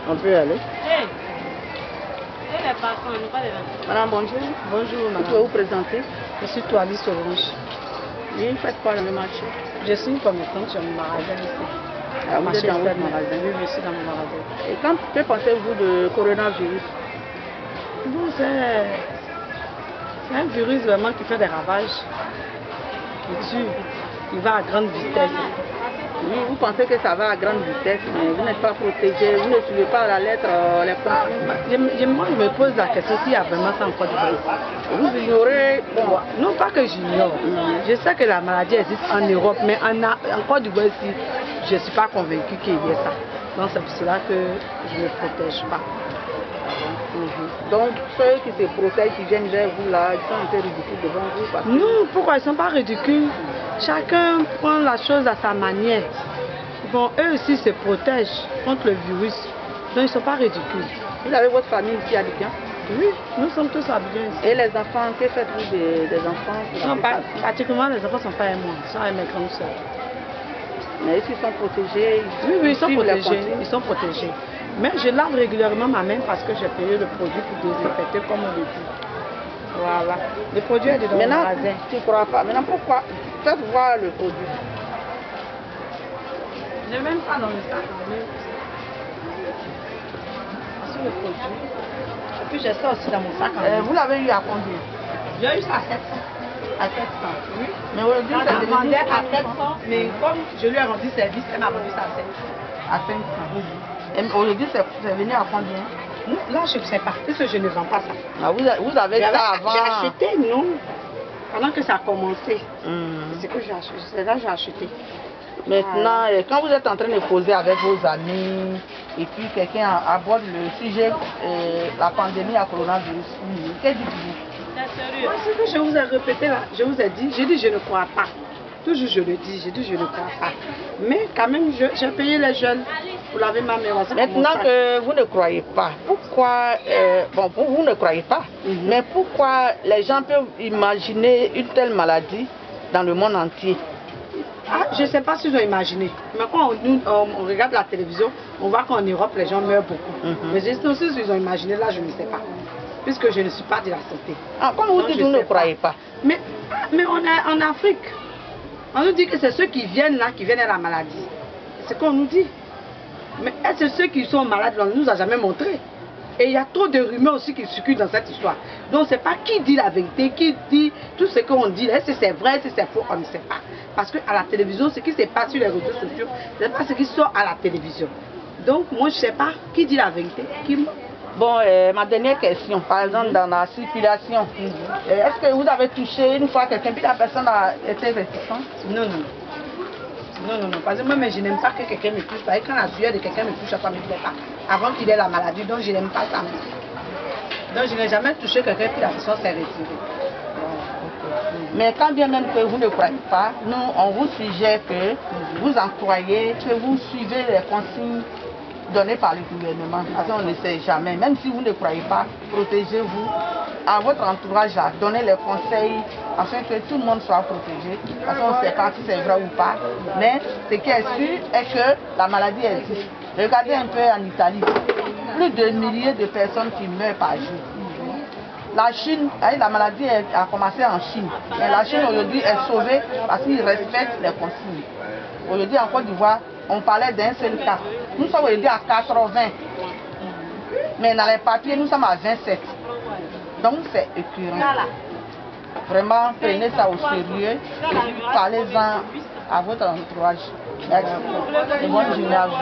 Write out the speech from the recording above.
On peut y aller. Madame, bonjour. Bonjour, madame. Vous pouvez vous présenter? Je suis toiliste orange. Oui, faites quoi dans le marché? Je suis une commerçante sur mon magasin ici. Ah, vous êtes dans votre magasin? Oui, je suis dans mon magasin. Et que pensez-vous de coronavirus? Bon, c'est un virus vraiment qui fait des ravages. Qui tue. Il va à grande vitesse. Oui, vous pensez que ça va à grande vitesse, mais vous n'êtes pas protégé, vous ne suivez pas la lettre, les consignes. Moi, je me pose la question s'il y a vraiment ça en Côte d'Ivoire. Vous ignorez, bon, Non pas que j'ignore. Je sais que la maladie existe en Europe, mais en Côte d'Ivoire ici, je ne suis pas convaincue qu'il y ait ça. Donc c'est pour cela que je ne me protège pas. Donc ceux qui se protègent, qui viennent vers vous là, ils sont un peu ridicules devant vous parce que... Non, pourquoi ils ne sont pas ridicules? Chacun prend la chose à sa manière. Bon, eux aussi se protègent contre le virus. Donc ils ne sont pas ridicules. Vous avez votre famille ici à Abidjan? Oui, nous sommes tous à Abidjan ici. Et les enfants, que faites-vous des enfants? Non, pratiquement les enfants ne sont pas à moi, ils sont à mes grandes soeurs. Mais est-ce qu'ils sont protégés? Oui, ils sont protégés. Ils sont protégés. Mais je lave régulièrement ma main parce que j'ai payé le produit pour désinfecter comme on le dit. Voilà. Le produit est dedans le magasin. Tu ne crois pas. Maintenant, pourquoi? Faites voir le produit. Je n'ai même pas dans le sac. Voici le produit. Et puis j'ai ça aussi dans mon sac. Vous l'avez eu à combien? J'ai eu ça à 700. À 700. Oui. Mais aujourd'hui, ça demandait à 700. Mais comme je lui ai rendu service, elle m'a vendu ça à 700. À 500. Et aujourd'hui, c'est venu à combien? Là, je ne sais pas. Parce que je ne vends pas ça. Ah, vous avez ça avant? J'ai acheté, non. Pendant que ça a commencé. C'est que j'ai acheté. C'est là que j'ai acheté. Maintenant, quand vous êtes en train de causer avec vos amis, et puis quelqu'un aborde le sujet, la pandémie à coronavirus, que dites-vous? C'est sérieux. Ce que je vous ai répété là, je vous ai dit, j'ai dit je ne crois pas. Toujours je le dis, j'ai dit je ne crois pas. Mais quand même, j'ai payé les jeunes pour laver ma main. Maintenant que vous ne croyez pas, pourquoi, bon, vous ne croyez pas, mais pourquoi les gens peuvent imaginer une telle maladie dans le monde entier? Ah, je ne sais pas s'ils ont imaginé. Mais quand on regarde la télévision, on voit qu'en Europe, les gens meurent beaucoup. Mais je sais aussi s'ils ont imaginé, là, je ne sais pas. Puisque je ne suis pas de la santé. Ah, comme vous dites, vous ne croyez pas. Mais on est en Afrique. On nous dit que c'est ceux qui viennent là, qui viennent à la maladie. C'est ce qu'on nous dit. Mais est-ce que ceux qui sont malades, on ne nous a jamais montré? Et il y a trop de rumeurs aussi qui circulent dans cette histoire. Donc, ce n'est pas qui dit la vérité, qui dit tout ce qu'on dit. Est-ce que c'est vrai, est-ce que c'est faux, on ne sait pas. Parce qu'à la télévision, ce qui se passe sur les réseaux sociaux, ce n'est pas ce qui sort à la télévision. Donc, moi, je ne sais pas qui dit la vérité. Bon, ma dernière question, par exemple, dans la circulation, est-ce que vous avez touché une fois quelqu'un, puis la personne a été réticente? Non. Non. Parce que moi, je n'aime pas que quelqu'un me touche. Parce que quand la sueur de quelqu'un me touche, ça ne me plaît pas. Avant qu'il ait la maladie, donc je n'aime pas ça. Donc je n'ai jamais touché quelqu'un, puis la personne s'est retirée. Mais quand bien même que vous ne croyez pas, nous, on vous suggère que vous en croyez, que vous suivez les consignes données par le gouvernement. Parce qu'on ne sait jamais. Même si vous ne croyez pas, protégez-vous. À votre entourage, donnez les conseils afin que tout le monde soit protégé. Parce qu'on ne sait pas si c'est vrai ou pas. Mais ce qui est sûr est que la maladie existe. Regardez un peu en Italie. Plus de milliers de personnes qui meurent par jour. La Chine, la maladie a commencé en Chine. Mais la Chine aujourd'hui est sauvée parce qu'ils respectent les consignes. Aujourd'hui en Côte d'Ivoire, on parlait d'un seul cas. Nous sommes aujourd'hui à 80. Mais dans les papiers, nous sommes à 27. Donc c'est écœurant. Vraiment, prenez ça au sérieux et parlez-en à votre entourage. Merci. Et bonne journée à vous.